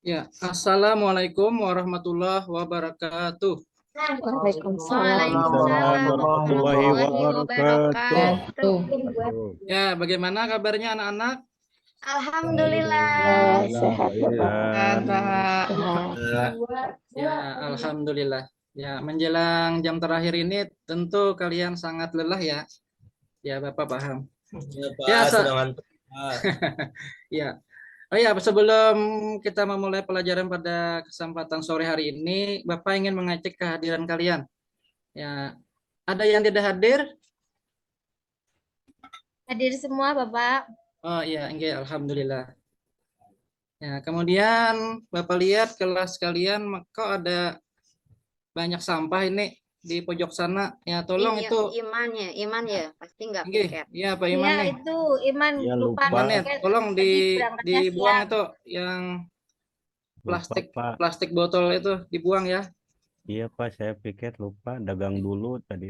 Ya, Assalamualaikum warahmatullahi wabarakatuh. Waalaikumsalam Waalaikumsalam warahmatullahi warahmatullahi wabarakatuh. wabarakatuh. Wabarakatuh. Ya, bagaimana kabarnya anak-anak? Alhamdulillah. Alhamdulillah, Sehat ya Pak. sehat. Sehat. Ya, alhamdulillah. Ya, menjelang jam terakhir ini tentu kalian sangat lelah ya. Ya, Bapak paham. Ya Ya, Pak, sudah ngantuk Pak. ya. Oh ya, sebelum kita memulai pelajaran pada kesempatan sore hari ini, Bapak ingin mengecek kehadiran kalian. Ya, ada yang tidak hadir? Hadir semua Bapak. Oh iya, enggak, alhamdulillah. Ya, kemudian Bapak lihat kelas kalian, kok ada banyak sampah ini di pojok sana. Ya, tolong Ini itu. Iman ya, pasti nggak Nggih, piket. ya Pak Iman Iya nih. itu Iman Ya lupa lupa, Iman nih, piket. tolong Tadi berangkatnya dibuang siang. itu yang lupa plastik Pak. plastik botol itu dibuang ya. Iya Pak, saya pikir lupa dagang dulu tadi.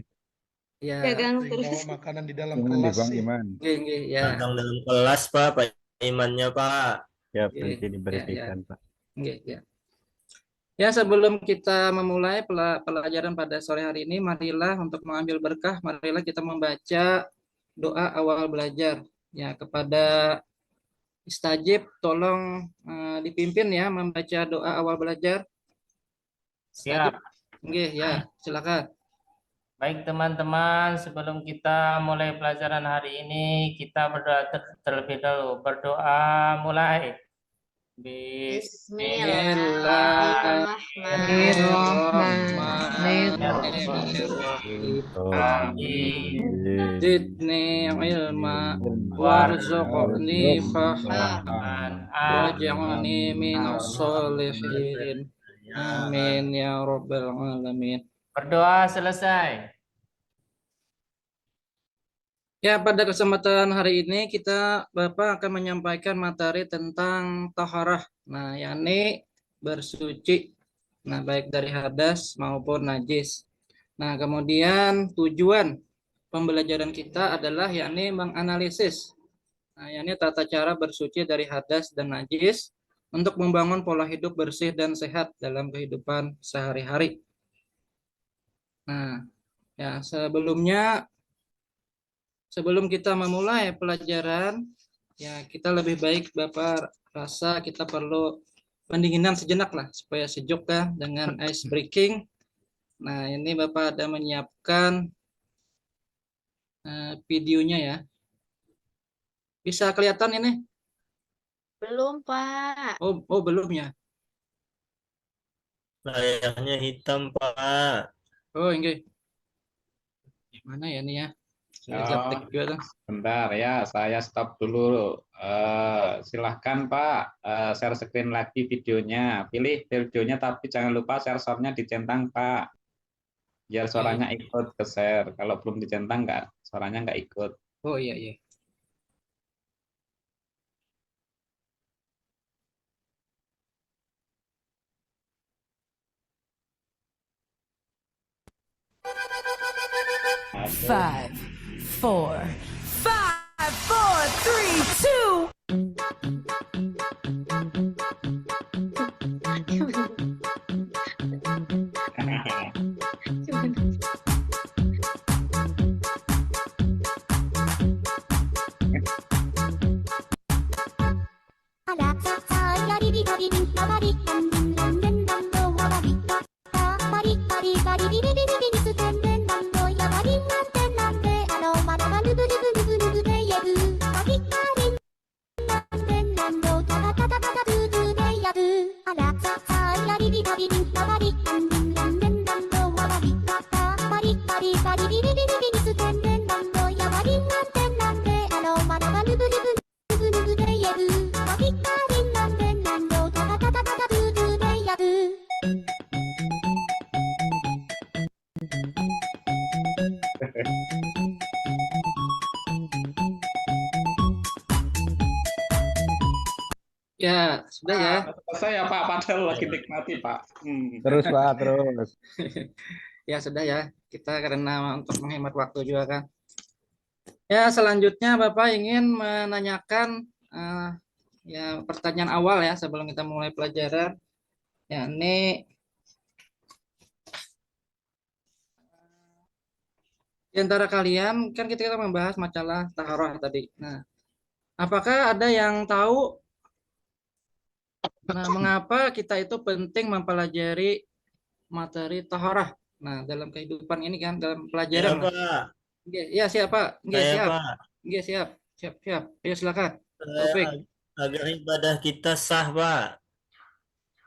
Ya, Dagang Sering terus. bawa makanan di dalam Iman deh kelas Bang ya. Iman. nggih, ya. Datang dalam kelas Pak Imannya Pak. Ya Nggih, nanti ya, ya. dibersihkan Pak. Nggih, ya. Ya, sebelum kita memulai pelajaran pada sore hari ini, marilah untuk mengambil berkah, marilah kita membaca doa awal belajar. Ya, kepada Istajib, tolong dipimpin ya membaca doa awal belajar. Istajib. Siap. Nggih, ya, silakan. Baik teman-teman, sebelum kita mulai pelajaran hari ini, kita berdoa terlebih dahulu. Berdoa mulai. Bismillahirrahmanirrahim. Zidni ilma warzuqni fahman waj'alni minas sholihin. Amin ya rabbal alamin. Berdoa selesai. Ya, pada kesempatan hari ini Bapak akan menyampaikan materi tentang taharah. Nah, yakni bersuci. Nah, baik dari hadas maupun najis. Nah, kemudian tujuan pembelajaran kita adalah yakni menganalisis. Nah, yakni tata cara bersuci dari hadas dan najis untuk membangun pola hidup bersih dan sehat dalam kehidupan sehari-hari. Nah, ya sebelum kita memulai pelajaran, ya kita lebih baik Bapak rasa kita perlu pendinginan sejenak lah supaya sejuk kan dengan ice breaking. Nah, ini Bapak ada menyiapkan videonya ya. Bisa kelihatan ini? Belum Pak. Oh belum ya. Layarnya hitam Pak. Oh ini. Mana ya ini ya? Bentar ya, saya stop dulu. Silahkan Pak, share screen lagi videonya. Pilih videonya tapi jangan lupa sersornya dicentang Pak. Biar suaranya ikut ke share. Kalau belum dicentang suaranya nggak ikut. Oh iya. Five, four, 3, Ya, sudah ya. Selesai ya Pak, padahal lagi nikmati Pak. Terus Pak, terus. Ya sudah ya, kita karena untuk menghemat waktu juga kan. Ya, selanjutnya Bapak ingin menanyakan ya pertanyaan awal ya sebelum kita mulai pelajaran. Ya, ini di antara kalian kan kita membahas masalah taharah tadi. Nah, apakah ada yang tahu mengapa kita itu penting mempelajari materi taharah? Nah, dalam kehidupan ini kan dalam Ya, pelajaran. Lah. Pak. Nggih, ya siap, Pak. Nggih, Saya, siap. Pak. Nggih, siap. Siap, siap. Ayo silakan. Saya Taufik. agar ibadah kita sah, Pak.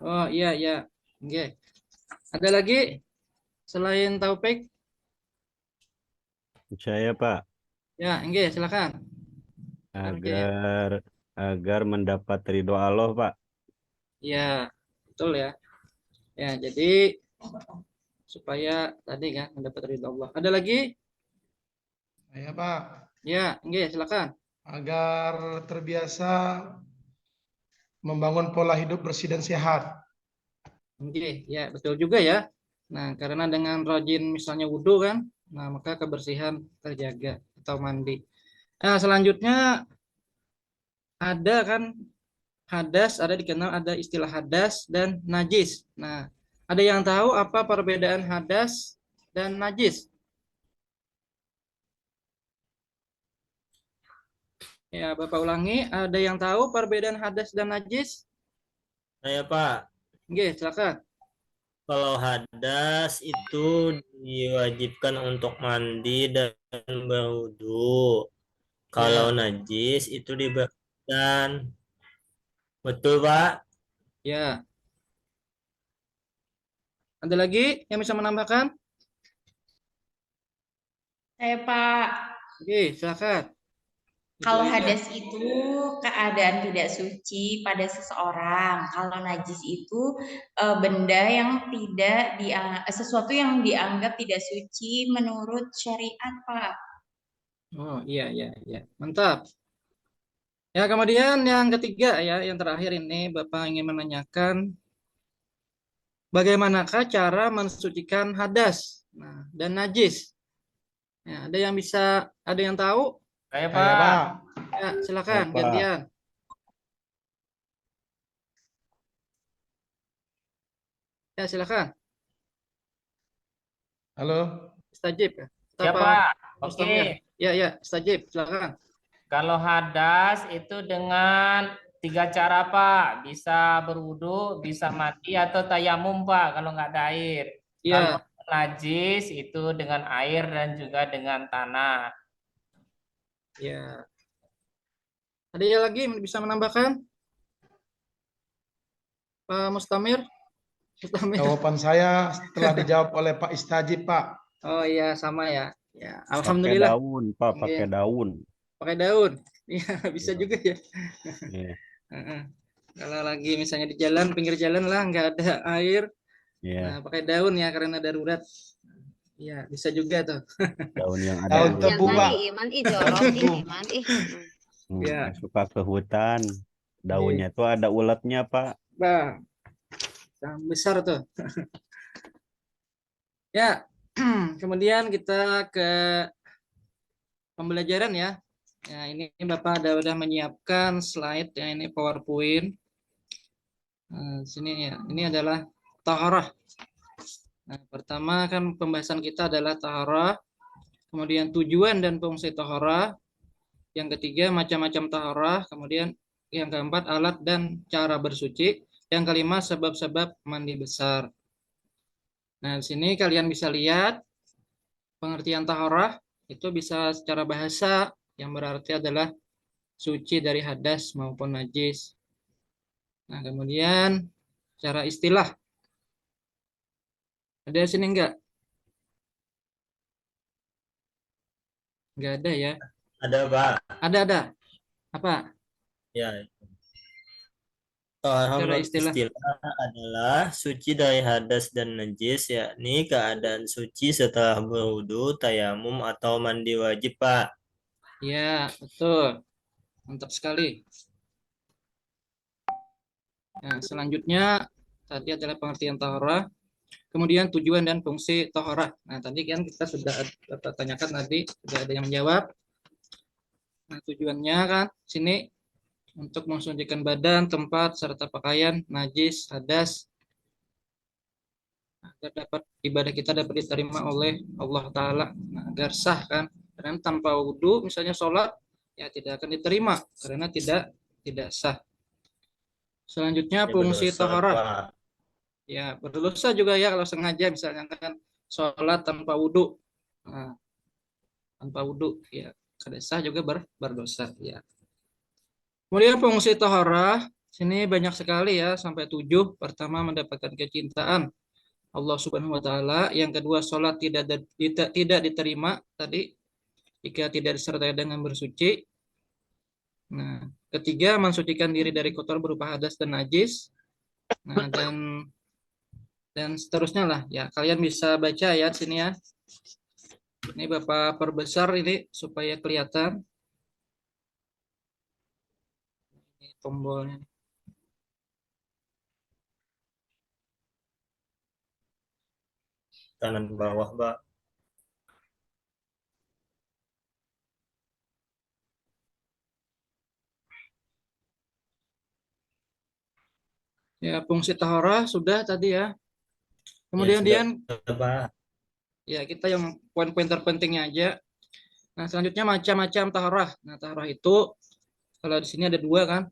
Oh, iya, iya. Nggih. Ada lagi selain Taufik? Saya Pak, Ya, nggih, silakan. agar mendapat ridho Allah Pak. Ya, betul ya. Ya, jadi supaya tadi kan mendapat ridho Allah. Ada lagi? Ya Pak, Ya, nggih, silakan. agar terbiasa membangun pola hidup bersih dan sehat. Nggih, ya, betul juga ya. Nah, karena dengan rajin misalnya wudhu kan, nah maka kebersihan terjaga atau mandi. Nah, selanjutnya ada kan hadas, ada dikenal ada istilah hadas dan najis. Nah, ada yang tahu apa perbedaan hadas dan najis? Ya, Bapak ulangi, ada yang tahu perbedaan hadas dan najis? Saya, Pak. Oke, silakan. Kalau hadas itu diwajibkan untuk mandi dan berwudu. Kalau najis itu dibersihkan. Betul, Pak? Ya. Ada lagi yang bisa menambahkan? Saya Pak, Oke, silakan. kalau Ibu Ida. hadas itu keadaan tidak suci pada seseorang. Kalau najis itu benda yang tidak sesuatu yang dianggap tidak suci menurut syariat, Pak. Oh, iya, iya, iya. Mantap. Ya, kemudian yang ketiga ya, yang terakhir ini Bapak ingin menanyakan bagaimanakah cara mensucikan hadas dan najis? Ya, ada yang tahu? Saya, Saya Pak. Pak, Ya, silakan Bapak. gantian. Ya, silakan. halo. Istajib ya. Ya, Apa? Pak. Mustamir? Oke. Ya, ya, istajib, silakan. Kalau hadas itu dengan 3 cara, Pak. Bisa berwudu, bisa mandi, atau tayamum, Pak, kalau nggak ada air. Kalau Ya, najis itu dengan air dan juga dengan tanah. ya. Ada yang lagi bisa menambahkan? Pak Mustamir? Mustamir. Jawaban saya setelah dijawab oleh Pak Istajib, Pak. Oh iya, sama ya. Ya, Pakai alhamdulillah. daun Pak, pakai daun. Pakai daun. Iya, bisa Iya. juga ya. Iya. Heeh. Kalau lagi misalnya di jalan, pinggir jalan lah, nggak ada air, Iya, nah pakai daun ya karena darurat. Iya, bisa juga tuh. daun yang ada Daun ulet. tebu, Pak. Iman jorok iman ih. Ya. Suka ke hutan. Daunnya tuh ada uletnya Pak. Bah, yang besar tuh. Ya, kemudian kita ke pembelajaran ya. Ya, ini Bapak udah menyiapkan slide ya, ini PowerPoint. Nah, sini ya, ini adalah taharah. Nah, pertama kan pembahasan kita adalah taharah, kemudian tujuan dan fungsi taharah, yang ketiga macam-macam taharah, kemudian yang keempat alat dan cara bersuci, yang kelima sebab-sebab mandi besar. Nah, di sini kalian bisa lihat pengertian taharah itu bisa secara bahasa yang berarti adalah suci dari hadas maupun najis. Nah, kemudian secara istilah. Ada di sini enggak? Enggak ada ya. Ada, Pak. Ada. Apa? Ya. Taharah Secara menurut istilah. istilah adalah suci dari hadas dan najis, yakni keadaan suci setelah berwudu, tayamum, atau mandi wajib, Pak. Ya, betul. Mantap sekali. Nah, selanjutnya tadi adalah pengertian taharah. Kemudian tujuan dan fungsi taharah. Nah, tadi kan kita sudah tanyakan tadi, sudah ada yang menjawab. Nah, tujuannya kan sini untuk mensucikan badan, tempat, serta pakaian, najis, hadas, agar dapat ibadah kita dapat diterima oleh Allah Ta'ala. Nah, agar sah kan. Karena tanpa wudhu, misalnya sholat, ya tidak akan diterima karena tidak sah. Selanjutnya Ya, fungsi berdosa, taharah. Pak. Ya, berdosa juga ya kalau sengaja misalnya kan sholat tanpa wudhu. Nah, tanpa wudhu ya kada sah juga berdosa ya. Kemudian fungsi taharah sini banyak sekali ya, sampai 7. Pertama, mendapatkan kecintaan Allah Subhanahu wa taala. Yang kedua, sholat tidak diterima tadi jika tidak disertai dengan bersuci. Nah, ketiga, mensucikan diri dari kotor berupa hadas dan najis. Nah, dan seterusnya lah ya. Kalian bisa baca ya sini ya. Ini Bapak perbesar ini supaya kelihatan. Ini tombolnya. Kanan bawah, Pak. Ya, fungsi taharah sudah tadi ya. Ya, Kemudian sudah, Dian, Pak. ya kita yang poin-poin terpentingnya aja. Nah, selanjutnya macam-macam taharah. Nah, taharah itu kalau di sini ada 2 kan.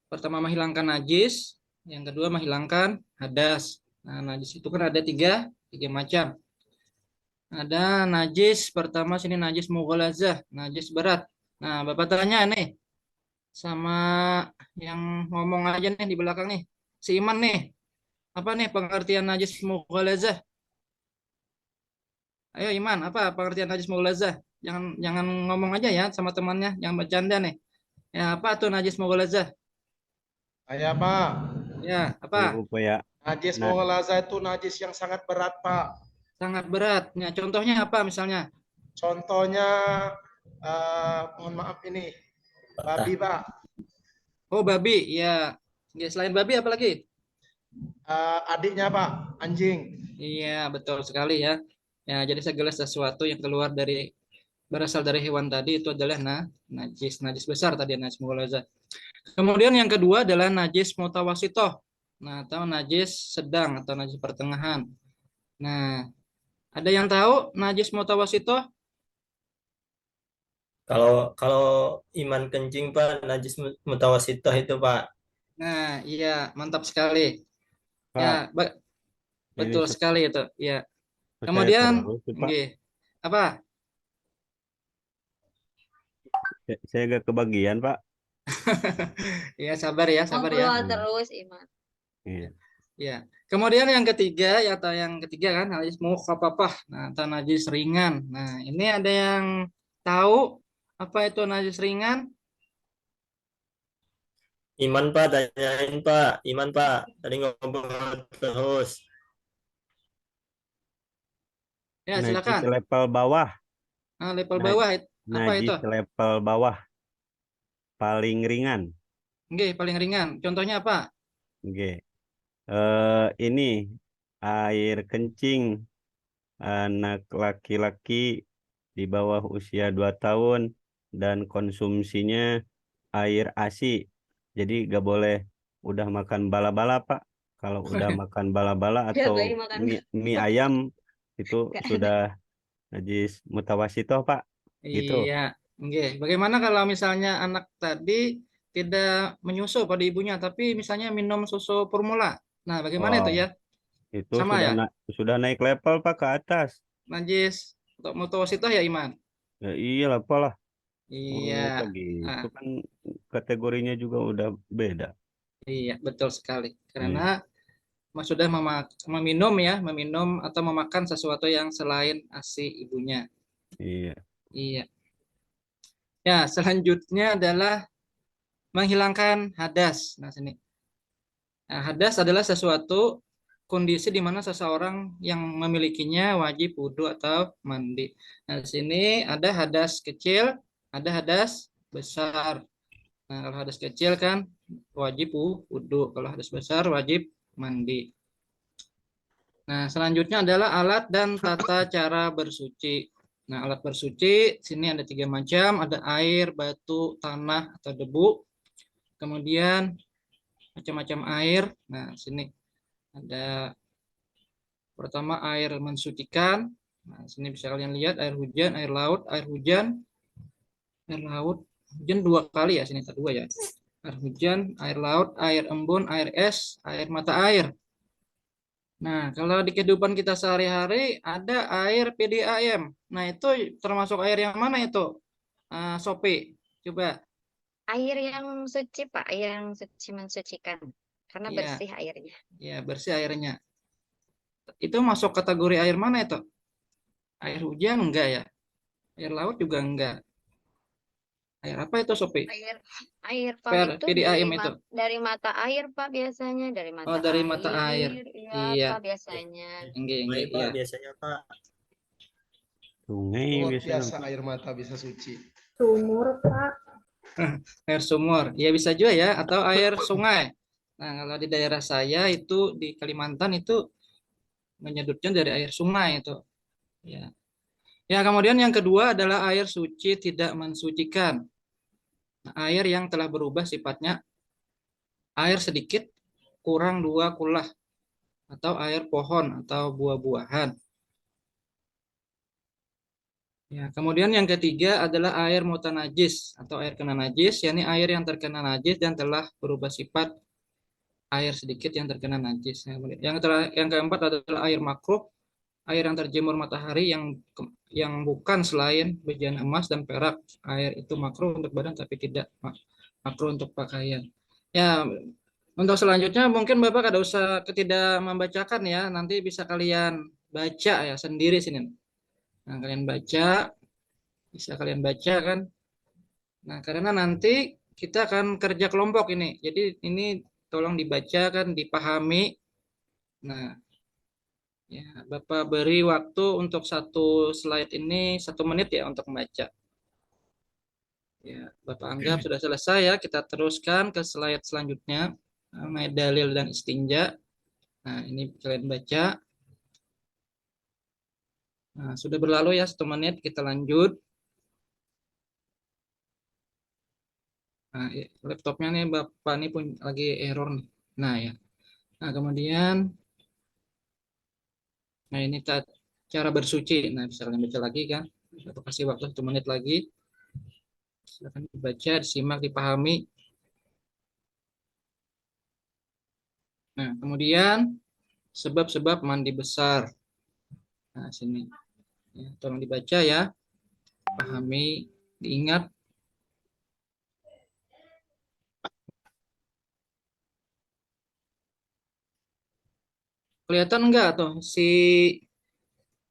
Pertama, menghilangkan najis, yang kedua menghilangkan hadas. Nah, najis itu kan ada tiga macam. Ada najis pertama sini najis mughalazah, najis berat. Nah, Bapak tanya nih sama yang ngomong aja nih di belakang nih. Si Iman nih. Apa nih pengertian najis mughalazah? Ayo Iman, apa pengertian najis mughalazah? Jangan ngomong aja ya sama temannya, yang bercanda nih. Ya, apa tuh najis mughalazah? Saya Pak, Ya, apa? Lupa ya. najis Nah, mughalazah itu najis yang sangat berat Pak. Sangat berat. Nah, contohnya apa misalnya? Contohnya, mohon maaf ini, babi Pak. Oh, babi. Ya. Oke, selain babi apa lagi? Adiknya Pak, anjing. Iya, betul sekali ya. Ya, jadi segala sesuatu yang berasal dari hewan tadi itu adalah najis besar tadi, najis mughalazah. Kemudian yang kedua adalah najis mutawasitoh. Nah, atau najis sedang atau najis pertengahan. Nah, ada yang tahu najis mutawasitoh? Kalau iman kencing, Pak, najis mutawasithah itu, Pak. Nah, iya, mantap sekali. Ya, Pak, ini betul sekali itu. Ya. saya Kemudian, terlalu sih, Pak. nggih, apa? Saya agak kebagian, Pak. Ya, sabar ya, sabar ya. Ngobrol terus, Iman. Iya. Ya. Kemudian yang ketiga ya, atau yang ketiga kan najis mukhafafah. Nah, atau najis ringan. Nah, ini ada yang tahu apa itu najis ringan? Iman, Pak, tanyain, Pak. Iman, Pak. Tadi ngobrol terus. Ya, Najis silakan. level bawah. Nah, level Naj- bawah apa itu? Najis level bawah. Paling ringan. Nggih, paling ringan. Contohnya apa? Oke. Ini air kencing anak laki-laki di bawah usia 2 tahun dan konsumsinya air ASI. Jadi gak boleh udah makan bala-bala, Pak. Kalau udah makan bala-bala Nggak atau boleh makan mie ayam itu Nggak sudah najis mutawasitoh, Pak. Gitu. Iya, nggih. Bagaimana kalau misalnya anak tadi tidak menyusu pada ibunya, tapi misalnya minum susu formula? Nah, bagaimana itu Oh, ya? itu Sama ya? sudah naik level, Pak, ke atas. Najis untuk mutawasitoh ya, Iman? Ya iyalah, Pak lah. Iya. Oh, gitu Nah, kan kategorinya juga udah beda. iya, betul sekali. Iya. Karena sudah meminum atau memakan sesuatu yang selain ASI ibunya. Iya. Iya. Ya, selanjutnya adalah menghilangkan hadas. Nah, sini. Nah, hadas adalah sesuatu kondisi di mana seseorang yang memilikinya wajib wudhu atau mandi. Nah, di sini ada hadas kecil, ada hadas besar. Nah, kalau hadas kecil kan wajib wudhu, kalau hadas besar wajib mandi. Nah, selanjutnya adalah alat dan tata cara bersuci. Nah, alat bersuci sini ada 3 macam, ada air, batu, tanah, atau debu. kemudian macam-macam air. Nah, sini ada pertama air mensucikan. Nah, sini bisa kalian lihat air hujan, air laut, air hujan, air laut. Hujan 2 kali ya, sini dua ya. Air hujan, air laut, air embun, air es, air mata air. Nah, kalau di kehidupan kita sehari-hari ada air PDAM. Nah, itu termasuk air yang mana itu? Sopi, coba. Air yang suci, Pak. Air yang suci mensucikan. Karena Iya, bersih airnya. ya bersih airnya. Itu masuk kategori air mana itu? Air hujan enggak ya? Air laut juga enggak. Air apa itu, Sopi? Air Pak itu PDAM itu. dari mata air, Pak, biasanya. Dari mata Oh, dari mata air. Iya, Iya. Pak, biasanya. Enggak, Baik, Pak, iya. biasanya Pak. Sungai Luar biasanya. biasa air mata bisa suci. Air sumur. Ya bisa juga ya, atau air sungai. Nah, kalau di daerah saya itu di Kalimantan itu menyedutnya dari air sungai itu. Ya. Ya, kemudian yang kedua adalah air suci tidak mensucikan. Nah, air yang telah berubah sifatnya air sedikit kurang 2 kulah atau air pohon atau buah-buahan. Ya, kemudian yang ketiga adalah air mutanajis atau air kena najis, yakni air yang terkena najis dan telah berubah sifat air sedikit yang terkena najis. Yang keempat adalah air makruh, air yang terjemur matahari yang bukan selain bejana emas dan perak. Air itu makruh untuk badan tapi tidak makruh untuk pakaian. Ya, untuk selanjutnya mungkin Bapak tidak usah tidak membacakan ya, nanti bisa kalian baca ya sendiri sini. Nah, kalian baca, bisa kalian baca kan. Nah, karena nanti kita akan kerja kelompok ini. Jadi ini tolong dibaca kan, dipahami. Nah, ya, Bapak beri waktu untuk satu slide ini 1 menit ya untuk membaca. Ya, Bapak anggap sudah selesai ya. Kita teruskan ke slide selanjutnya. Namanya dalil dan istinja. Nah, ini kalian baca. Nah, sudah berlalu ya 1 menit, kita lanjut. Nah, laptopnya nih Bapak nih pun lagi error nih. Nah, ya. Nah, kemudian nah ini cara bersuci. Nah, bisa kalian baca lagi kan. Bapak kasih waktu 1 menit lagi. Silakan dibaca, disimak, dipahami. Nah, kemudian sebab-sebab mandi besar. Nah, sini. Ya, tolong dibaca ya. Pahami, diingat. Kelihatan enggak tuh si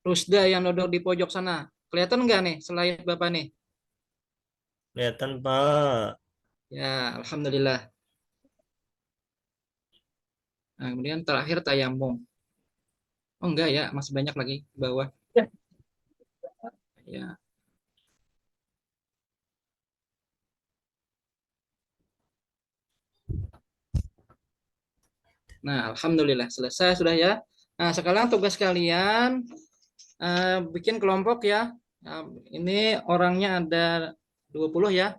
Rusda yang duduk di pojok sana? Kelihatan enggak nih slide Bapak nih? Kelihatan, Pak. Ya, alhamdulillah. Nah, kemudian terakhir tayamum. Oh enggak ya, masih banyak lagi di bawah. Ya. Nah, alhamdulillah selesai sudah ya. Nah, sekarang tugas kalian bikin kelompok ya. Nah, ini orangnya ada 20 ya.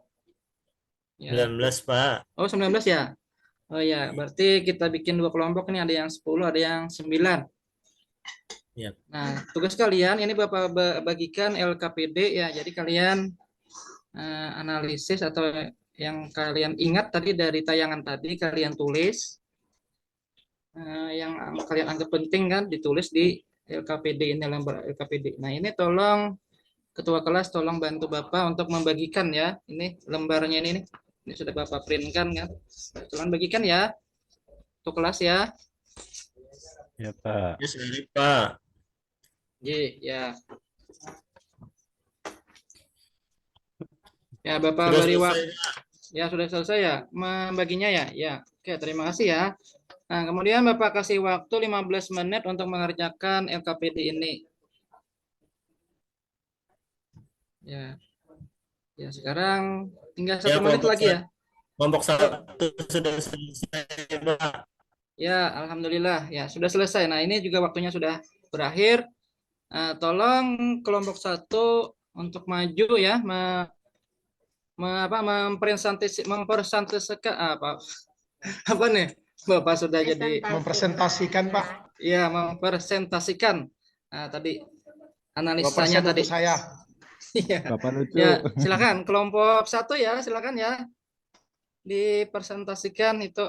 Ya. 19, Pak. Oh, 19 ya. Oh ya, berarti kita bikin 2 kelompok ini, ada yang 10, ada yang 9. Yap. Nah, tugas kalian ini Bapak bagikan LKPD ya. Jadi kalian analisis atau yang kalian ingat tadi dari tayangan tadi kalian tulis. Yang kalian anggap penting kan ditulis di LKPD ini, lembar LKPD. Nah, ini tolong ketua kelas tolong bantu Bapak untuk membagikan ya. Ini lembarnya ini. Ini sudah Bapak printkan kan. Tolong bagikan ya. Untuk kelas ya. Ya, Pak. Ya, sorry, Pak. Ya. Ya, Bapak Sudah beri selesai, waktu. Pak. Ya, sudah selesai ya membaginya ya. Ya. Oke, terima kasih ya. Nah, kemudian Bapak kasih waktu 15 menit untuk mengerjakan LKPD ini. Ya. Ya, sekarang tinggal 1 menit lagi ya. Kelompok 1 sudah selesai, Pak. Ya, alhamdulillah. Ya, sudah selesai. Nah, ini juga waktunya sudah berakhir. Tolong kelompok 1 untuk maju ya, mempresentasikan apa nih Bapak sudah jadi Mempresentasikan, Pak. ya mempresentasikan tadi Dua analisanya persen tadi. untuk saya. Iya. Bapak lucu. Ya, silakan kelompok 1 ya, silakan ya. Dipresentasikan itu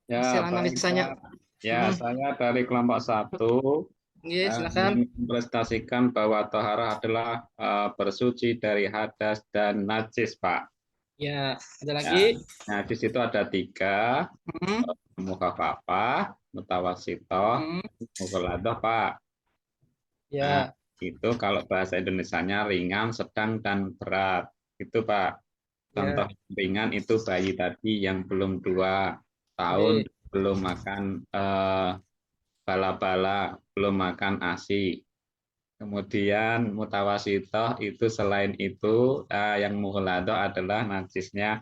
Ya, hasil baik, analisanya. Pak. Ya, saya dari kelompok 1 Iya, silakan. mempresentasikan bahwa toharah adalah bersuci dari hadas dan najis, Pak. Ya, ada lagi. Nah, di situ ada 3, Hmm, mukhafafah, mutawasitoh, hmm, mughaladah, Pak. ya, Itu kalau bahasa Indonesianya ringan, sedang, dan berat. Itu, Pak. Contoh ringan itu bayi tadi yang belum 2 tahun, belum makan bala-bala, belum makan ASI. Kemudian mutawasitoh itu selain itu yang mughaladah adalah najisnya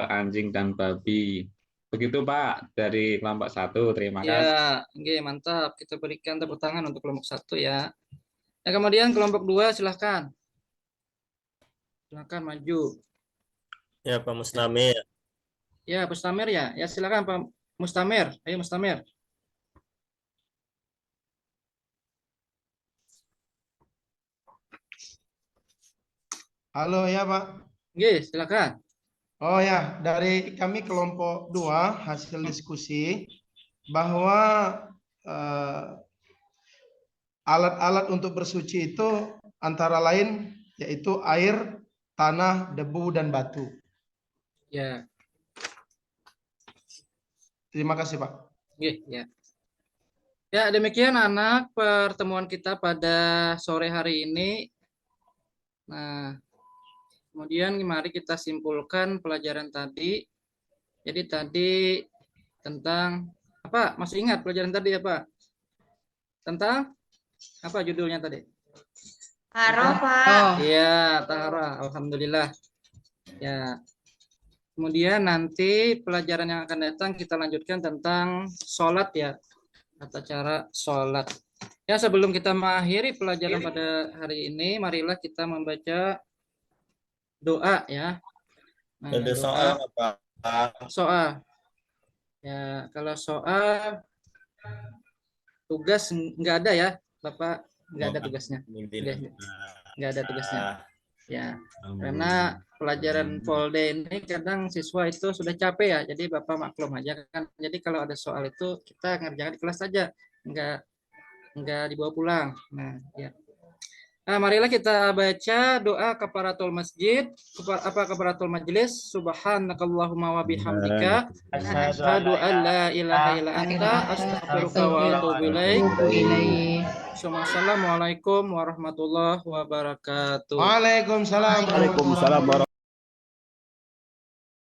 anjing dan babi. Begitu Pak dari kelompok 1. Terima kasih. ya, oke, mantap. Kita berikan tepuk tangan untuk kelompok 1 ya. Nah, kemudian kelompok 2 silakan. Silakan maju. Ya, Pak Mustamir. Ya, Mustamir ya. Ya, silakan Pak Mustamir. Ayo Mustamir. Halo ya, Pak. Oke, silakan. Oh ya, dari kami kelompok 2 hasil diskusi bahwa alat-alat untuk bersuci itu antara lain yaitu air, tanah, debu, dan batu. Ya, Terima kasih, Pak. oke, ya. Ya, demikian anak pertemuan kita pada sore hari ini. Nah, kemudian mari kita simpulkan pelajaran tadi. Jadi tadi tentang apa? Masih ingat pelajaran tadi apa? Tentang apa judulnya tadi? Taruh, Pak. Iya, taharah. Alhamdulillah. Ya. Kemudian nanti pelajaran yang akan datang kita lanjutkan tentang sholat ya. Tata cara sholat. Ya, sebelum kita mengakhiri pelajaran pada hari ini, marilah kita membaca doa ya. Nah, Ada doa. soal apa? Soal. Ya, kalau soal tugas nggak ada ya, Bapak nggak ada tugasnya. Nggak ada tugasnya. Ya, karena pelajaran full day ini kadang siswa itu sudah capek ya, jadi Bapak maklum aja kan. Jadi kalau ada soal itu kita ngerjakan di kelas saja, nggak dibawa pulang. Nah, ya. Nah, marilah kita baca doa kafaratul masjid, kafaratul majlis. Subhanakallahumma wa bihamdika asyhadu an la ilaha illa anta astaghfiruka wa atubu ilaik. Assalamualaikum warahmatullahi wabarakatuh. Waalaikumsalam. Waalaikumsalam warahmatullahi